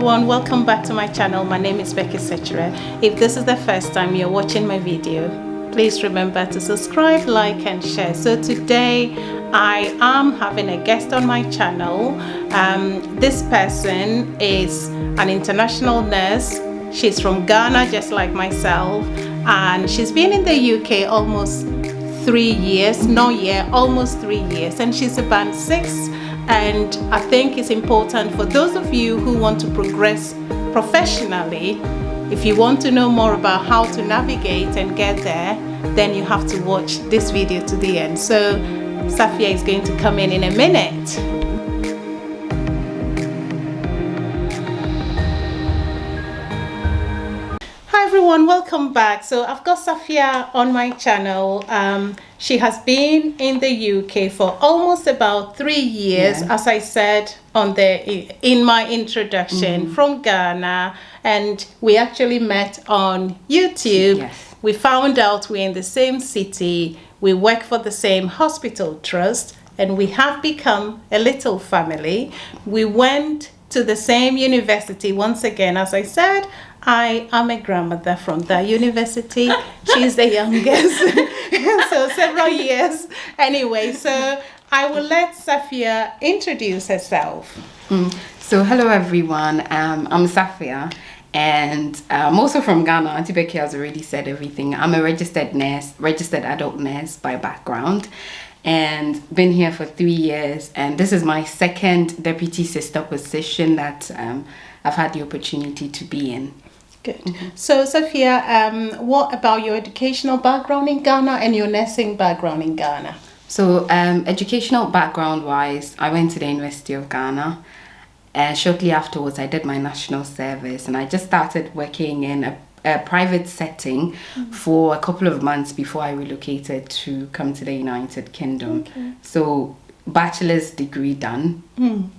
everyone, welcome back to my channel. My name is Becky Sechere. If this is the first time you're watching my video, please remember to subscribe, like and share. So today I am having a guest on my channel. This person is an international nurse. She's from Ghana just like myself, and she's been in the UK almost 3 years, almost 3 years, and she's a band 6. And I think it's important for those of you who want to progress professionally. If you want to know more about how to navigate and get there, then you have to watch this video to the end. So Safia is going to come in a minute. Hi everyone, welcome back. So I've got Safia on my channel. She has been in the UK for almost about 3 years, as I said in my introduction, from Ghana, and we actually met on YouTube. Yes. We found out we're in the same city, we work for the same hospital trust, and we have become a little family. We went to the same university. Once again, as I said, I am a grandmother from that university. She's the youngest, so several years. Anyway, so I will let Safia introduce herself. So hello everyone, I'm Safia, and I'm also from Ghana. Auntie Becky has already said everything. I'm a registered nurse, registered adult nurse by background, and been here for 3 years, and this is my second deputy sister position that I've had the opportunity to be in. Good. So Safia, what about your educational background in Ghana and your nursing background in Ghana? So educational background wise, I went to the University of Ghana, and shortly afterwards I did my national service, and I just started working in a private setting for a couple of months before I relocated to come to the United Kingdom. Okay. So bachelor's degree done.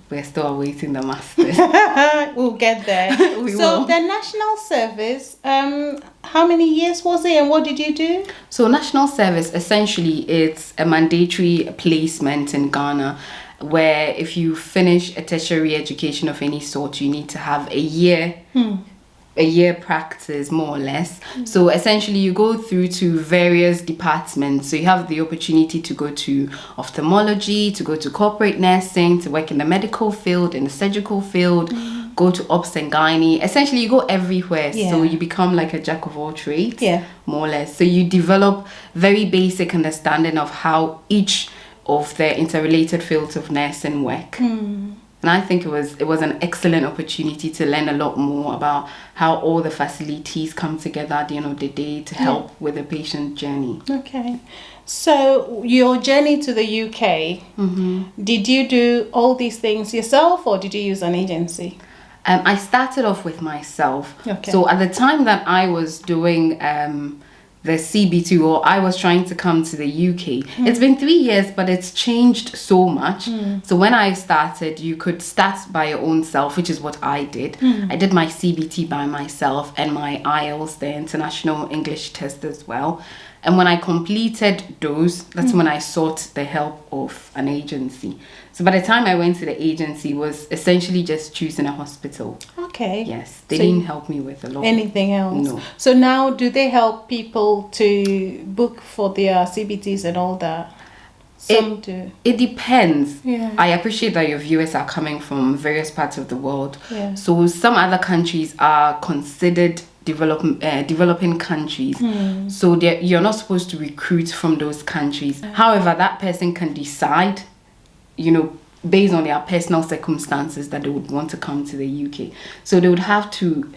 We're still awaiting the master's. We'll get there. We So will. the national service, how many years was it and what did you do? So national service, essentially it's a mandatory placement in Ghana where if you finish a tertiary education of any sort, you need to have a year practice, more or less. So essentially you go through to various departments. So you have the opportunity to go to ophthalmology, to go to corporate nursing, to work in the medical field, in the surgical field, go to obs and gynae. Essentially you go everywhere. So you become like a jack of all trades, more or less. So you develop very basic understanding of how each of the interrelated fields of nursing work. And I think it was an excellent opportunity to learn a lot more about how all the facilities come together at the end of the day to help with the patient journey. Okay. So your journey to the UK, did you do all these things yourself or did you use an agency? I started off with myself. Okay. So at the time that I was doing the CB2, or I was trying to come to the UK. It's been 3 years, but it's changed so much. So when I started, you could start by your own self, which is what I did. I did my CBT by myself and my IELTS, the International English Test as well. And when I completed those, that's when I sought the help of an agency. So by the time I went to the agency, it was essentially just choosing a hospital. Okay. Yes, they didn't help me with a lot. Anything else? No. So now do they help people to book for their CBTs and all that? Some do. It depends. Yeah. I appreciate that your viewers are coming from various parts of the world. Yeah. So some other countries are considered developing countries. So you're not supposed to recruit from those countries. However, that person can decide, based on their personal circumstances, that they would want to come to the UK. So they would have to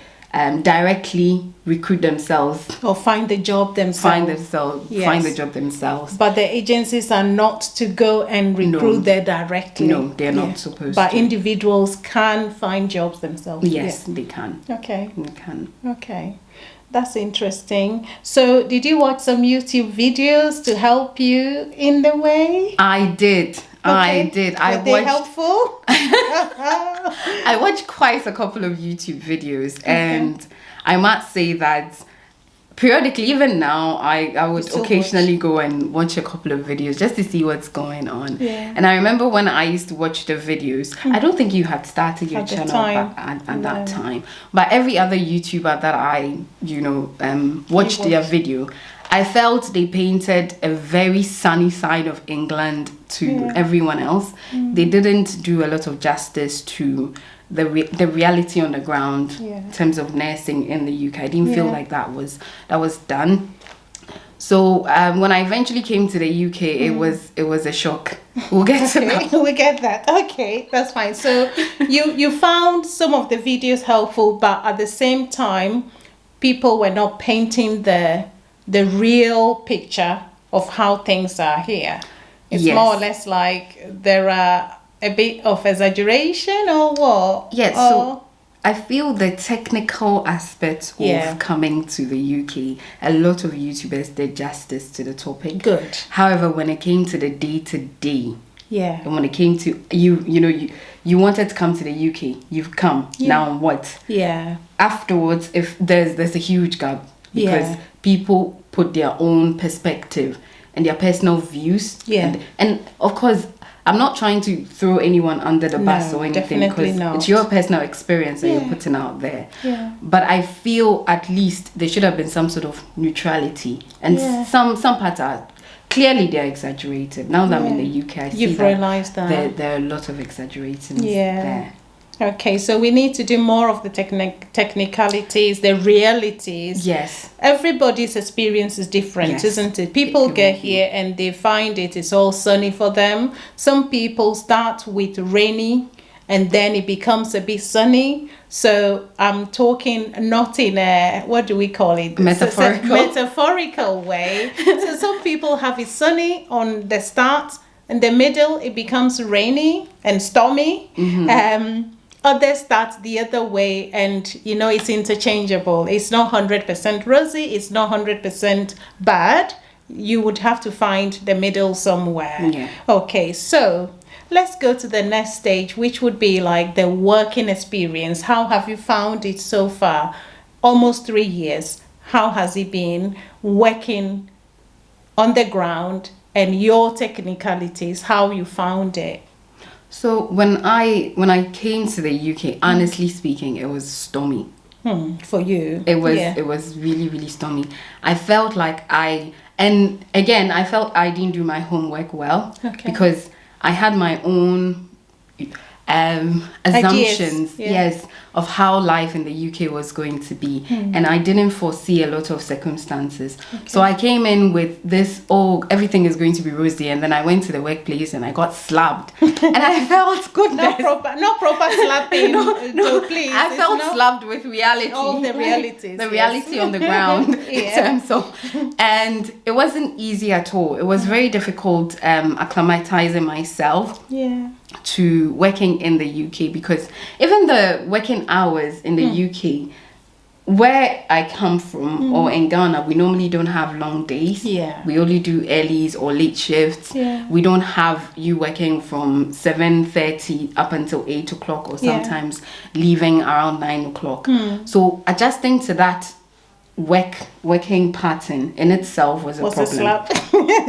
directly recruit themselves. Or find the job themselves. Find the job themselves. But the agencies are not to go and recruit there directly. No, they're not supposed but to. But individuals can find jobs themselves. Yes, they can. Okay. They can. Okay. That's interesting. So did you watch some YouTube videos to help you in the way? I did. Okay. I did. Were they helpful? I watched quite a couple of YouTube videos, and I must say that periodically, even now, I would still occasionally go and watch a couple of videos just to see what's going on. Yeah. And I remember when I used to watch the videos, I don't think you had started your At the channel time. at that time. But every other YouTuber that I, watched their video, I felt they painted a very sunny side of England to everyone else. They didn't do a lot of justice to the reality on the ground in terms of nursing in the UK. I didn't feel like that was done. So when I eventually came to the UK, it was a shock. We'll get to that. We get that. Okay, that's fine. So you found some of the videos helpful, but at the same time, people were not painting the real picture of how things are here. It's more or less like there are a bit of exaggeration or what? Yes, so I feel the technical aspect of coming to the UK, a lot of YouTubers did justice to the topic. Good. However, when it came to the day-to-day, and when it came to you wanted to come to the UK, you've come. Now what? Afterwards, if there's a huge gap because people put their own perspective and their personal views. And of course, I'm not trying to throw anyone under the bus or anything, because it's your personal experience that you're putting out there. But I feel at least there should have been some sort of neutrality. And some parts are clearly they're exaggerated. Now that I'm in the UK, I see realized that there are a lot of exaggerations there. Okay, so we need to do more of the technicalities, the realities. Yes. Everybody's experience is different, isn't it? People get here and they find it's all sunny for them. Some people start with rainy and then it becomes a bit sunny. So I'm talking not in a, what do we call it? Metaphorical way. So some people have it sunny on the start. In the middle, it becomes rainy and stormy. Others start the other way, and it's interchangeable. It's not 100% rosy, it's not 100% bad. You would have to find the middle somewhere. Okay, so let's go to the next stage, which would be like the working experience. How have you found it so far? Almost 3 years. How has it been working on the ground, and your technicalities, how you found it? So when I came to the UK, honestly speaking, it was stormy. For you, it was really, really stormy. I felt like I felt I didn't do my homework well, because I had my own assumptions, of how life in the UK was going to be, and I didn't foresee a lot of circumstances. So I came in with this, everything is going to be rosy, and then I went to the workplace and I got slapped, and I felt goodness. Not proper slapping. No, please. I felt slapped with reality. All the realities. The reality on the ground. In terms of, and it wasn't easy at all. It was very difficult acclimatizing myself to working in the UK, because even the working hours in the UK, where I come from, or in Ghana, we normally don't have long days. We only do earlies or late shifts. We don't have you working from 7:30 up until 8 o'clock, or sometimes leaving around 9 o'clock. So adjusting to that working pattern in itself was a problem. A slap.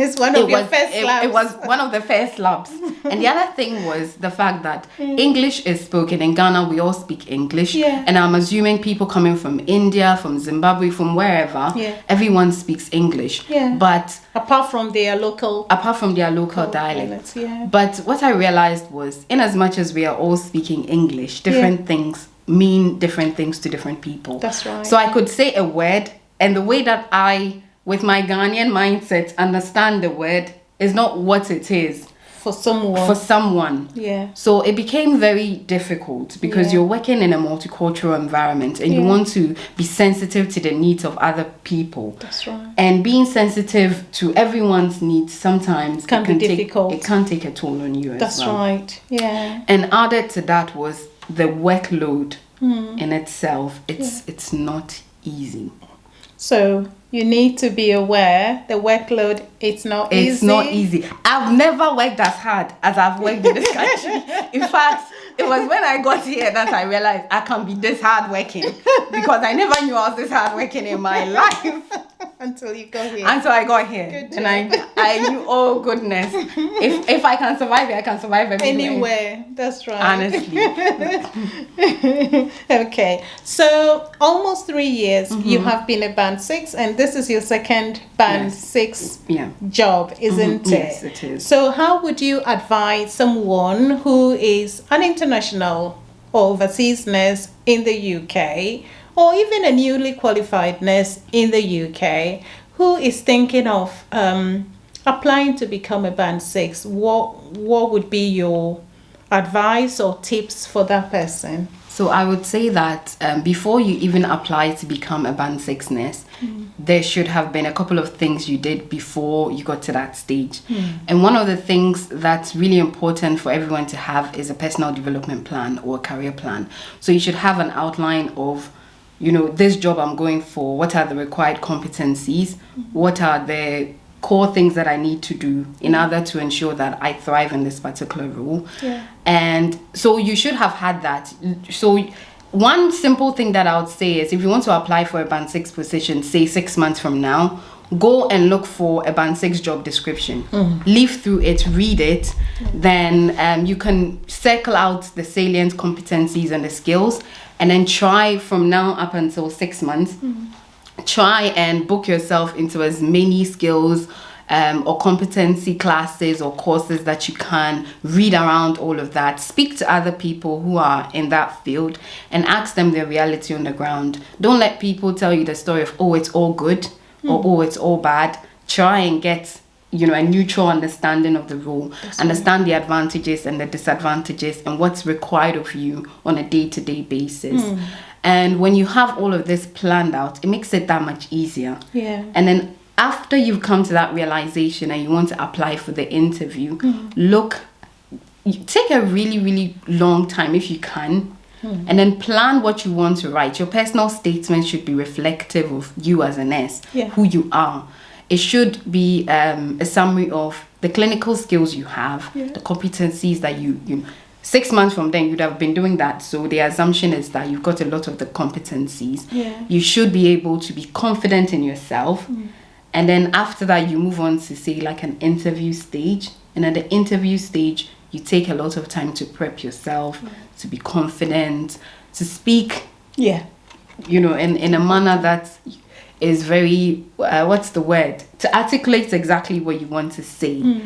It's one of your first slaps. It was one of the first slaps. And the other thing was the fact that English is spoken in Ghana. We all speak English, and I'm assuming people coming from India, from Zimbabwe, from wherever, everyone speaks English. But apart from their local dialect. But what I realized was, in as much as we are all speaking English, different things mean different things to different people. That's right. So I could say a word, and the way that I, with my Ghanaian mindset, understand the word is not what it is for someone. So it became very difficult, because you're working in a multicultural environment, and you want to be sensitive to the needs of other people. That's right. And being sensitive to everyone's needs sometimes can be difficult. It can take a toll on you as well. That's right. And added to that was the workload in itself. It's not easy. So you need to be aware the workload, it's not easy. It's not easy. I've never worked as hard as I've worked in this country. In fact, it was when I got here that I realized I can be this hardworking, because I never knew I was this hardworking in my life. Until you got here. Until I got here. Good And I knew, oh goodness, if I can survive it, I can survive anywhere. That's right. Honestly. Okay. So almost 3 years you have been a band 6, and this is your second band 6 job, isn't it? Yes, it is. So how would you advise someone who is an international or overseas nurse in the UK, or even a newly qualified nurse in the UK, who is thinking of applying to become a band 6? What would be your advice or tips for that person? So I would say that before you even apply to become a band 6 nurse, there should have been a couple of things you did before you got to that stage. And one of the things that's really important for everyone to have is a personal development plan or a career plan. So you should have an outline of, you know, this job I'm going for, what are the required competencies, what are the core things that I need to do in order to ensure that I thrive in this particular role. And so you should have had that. So one simple thing that I would say is, if you want to apply for a band 6 position, say 6 months from now, go and look for a band 6 job description. Leaf through it, read it. Then you can circle out the salient competencies and the skills, and then try from now up until 6 months, try and book yourself into as many skills or competency classes or courses that you can. Read around all of that. Speak to other people who are in that field and ask them their reality on the ground. Don't let people tell you the story of, oh, it's all good or oh, it's all bad. Try and get, you know, a neutral understanding of the role. Understand the advantages and the disadvantages and what's required of you on a day-to-day basis. And when you have all of this planned out, it makes it that much easier. And then after you've come to that realization and you want to apply for the interview, take a really, really long time if you can, and then plan what you want to write. Your personal statement should be reflective of you as a nurse, who you are. It should be a summary of the clinical skills you have, the competencies that you 6 months from then you'd have been doing that. So the assumption is that you've got a lot of the competencies. You should be able to be confident in yourself. And then after that, you move on to, say, like an interview stage. And at the interview stage, you take a lot of time to prep yourself, to be confident, to speak, you know, in a manner that is very, what's the word? To articulate exactly what you want to say,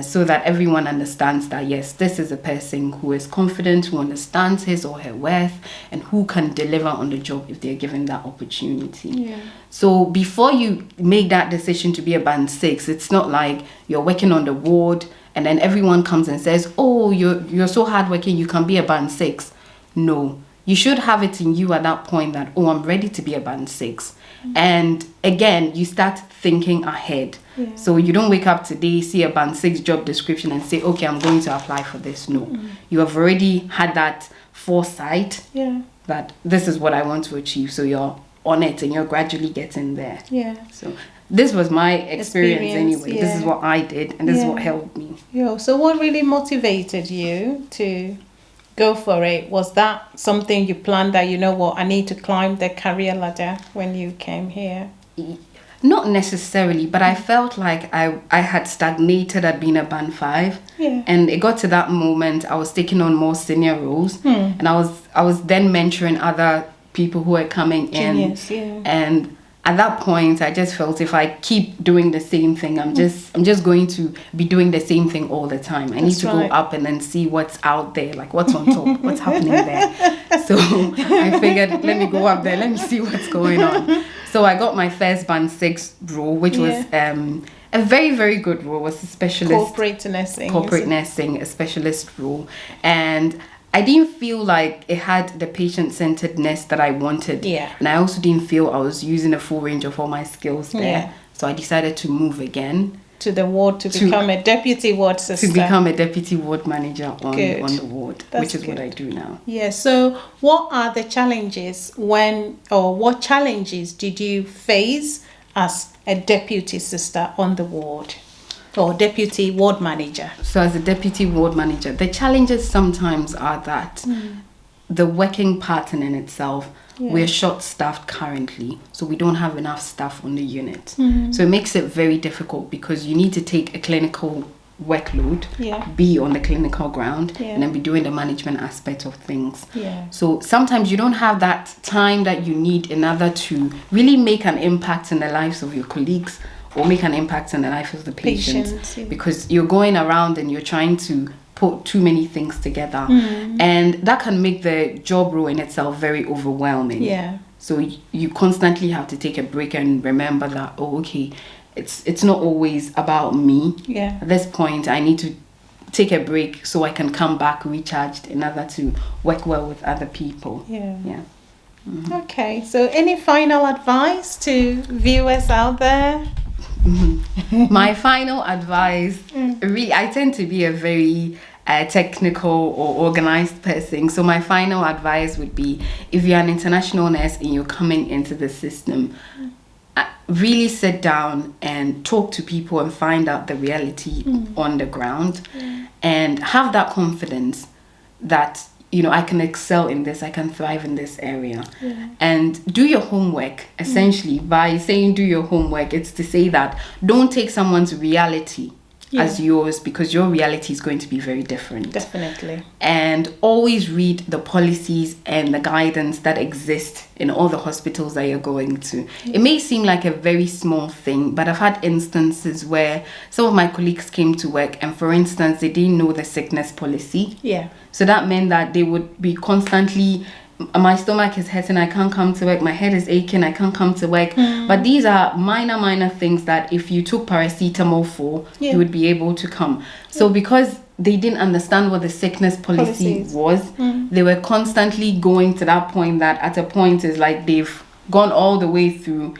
so that everyone understands that, yes, this is a person who is confident, who understands his or her worth, and who can deliver on the job if they're given that opportunity. So before you make that decision to be a band 6, it's not like you're working on the ward and then everyone comes and says, oh, you're so hardworking, you can be a band 6. No, you should have it in you at that point that, oh, I'm ready to be a band 6. And again, you start thinking ahead. So you don't wake up today, see a band 6 job description and say, okay, I'm going to apply for this. No, you have already had that foresight that this is what I want to achieve. So you're on it and you're gradually getting there. So this was my experience anyway. This is what I did, and this is what helped me. So what really motivated you to go for it? Was that something you planned, that, you know what, I need to climb the career ladder when you came here? Not necessarily, but I felt like I had stagnated at being a band 5. And it got to that moment I was taking on more senior roles, and I was then mentoring other people who were coming in. And at that point, I just felt if I keep doing the same thing, I'm just going to be doing the same thing all the time. I need to go up and then see what's out there, like what's on top, what's happening there. So I figured, let me go up there, let me see what's going on. So I got my first band 6 role, which was a very, very good role. It was a specialist corporate nursing, a specialist role, and I didn't feel like it had the patient-centeredness that I wanted. And I also didn't feel I was using a full range of all my skills there. So I decided to move again to the ward to become a deputy ward sister. To become a deputy ward manager on the ward, which is what I do now. So what are the challenges what challenges did you face as a deputy sister on the ward? or deputy ward manager? So as a deputy ward manager, the challenges sometimes are that the working pattern in itself, we're short-staffed currently, so we don't have enough staff on the unit. So it makes it very difficult because you need to take a clinical workload, be on the clinical ground, and then be doing the management aspect of things. So sometimes you don't have that time that you need in order to really make an impact in the lives of your colleagues or make an impact in the life of the patients, because you're going around and you're trying to put too many things together, and that can make the job role in itself very overwhelming. So you constantly have to take a break and remember that, oh, okay, it's not always about me. At this point, I need to take a break so I can come back recharged in order to work well with other people. Okay, so any final advice to viewers out there? My final advice, really, I tend to be a very technical or organized person. So my final advice would be, if you're an international nurse and you're coming into the system, really sit down and talk to people and find out the reality on the ground, and have that confidence that, you know, I can excel in this, I can thrive in this area. And do your homework. Essentially, by saying do your homework, it's to say that don't take someone's reality as yours, because your reality is going to be very different. Definitely. And always read the policies and the guidance that exist in all the hospitals that you're going to. It may seem like a very small thing, but I've had instances where some of my colleagues came to work and, for instance, they didn't know the sickness policy. So that meant that they would be constantly, my stomach is hurting, I can't come to work, my head is aching, I can't come to work. But these are minor things that if you took paracetamol for, you would be able to come. So because they didn't understand what the sickness policy was, they were constantly going to that point that at a point is like they've gone all the way through,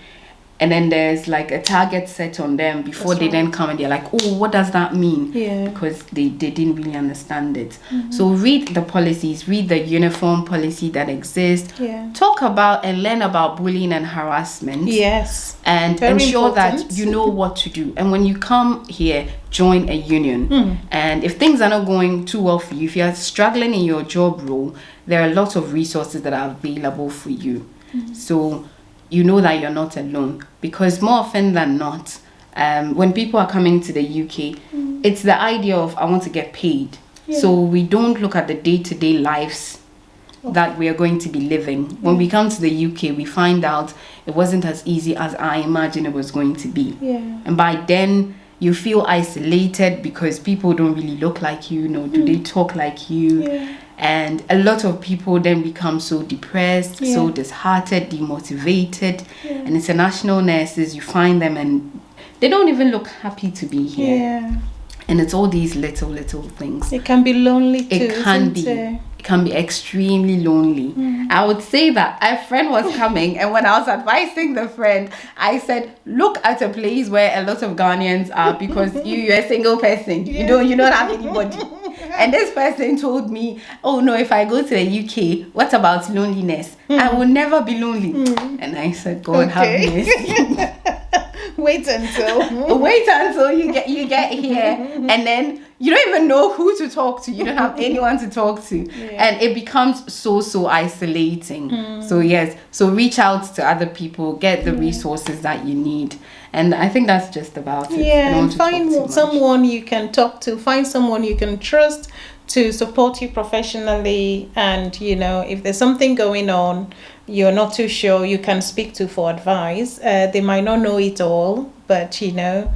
and then there's like a target set on them before they then come and they're like, oh, what does that mean? Because they didn't really understand it. So read the policies, read the uniform policy that exists, talk about and learn about bullying and harassment, and very ensure important that you know what to do. And when you come here, join a union. And if things are not going too well for you, if you're struggling in your job role, there are lots of resources that are available for you. So you know that you're not alone, because more often than not, when people are coming to the UK, it's the idea of, I want to get paid. So we don't look at the day-to-day lives that we are going to be living. When we come to the UK, we find out it wasn't as easy as I imagined it was going to be. And by then, you feel isolated because people don't really look like you, nor do they talk like you. And a lot of people then become so depressed, so disheartened, demotivated. And international nurses, you find them and they don't even look happy to be here. And it's all these little things. It can be lonely too. It can be extremely lonely. I would say that a friend was coming, and when I was advising the friend, I said, look at a place where a lot of Ghanaians are, because you're a single person. You don't have anybody. And this person told me, oh no, if I go to the UK, what about loneliness? I will never be lonely. And I said, God have mercy. Wait until you get here, and then you don't even know who to talk to. You don't have anyone to talk to, and it becomes so isolating. So reach out to other people, get the resources that you need. And I think that's just about it. And find someone you can talk to, find someone you can trust to support you professionally. And, you know, if there's something going on, you're not too sure, you can speak to for advice. They might not know it all, but, you know,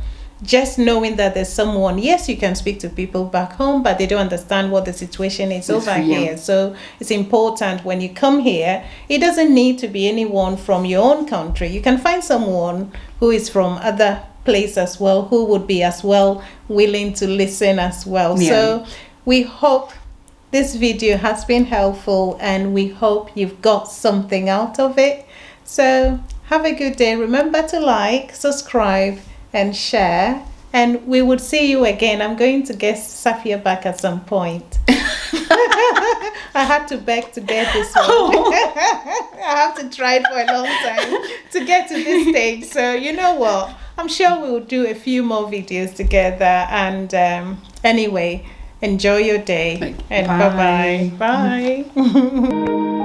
just knowing that there's someone, yes, you can speak to people back home, but they don't understand what the situation is over here. So it's important when you come here, it doesn't need to be anyone from your own country. You can find someone who is from other place as well, who would be as well willing to listen as well. So we hope this video has been helpful, and we hope you've got something out of it. So have a good day. Remember to like, subscribe, and share, and we would see you again. I'm going to get Safia back at some point. I had to beg to get this one. I have to try it for a long time to get to this stage. So you know what? I'm sure we'll do a few more videos together. And anyway, enjoy your day. And bye-bye. Bye.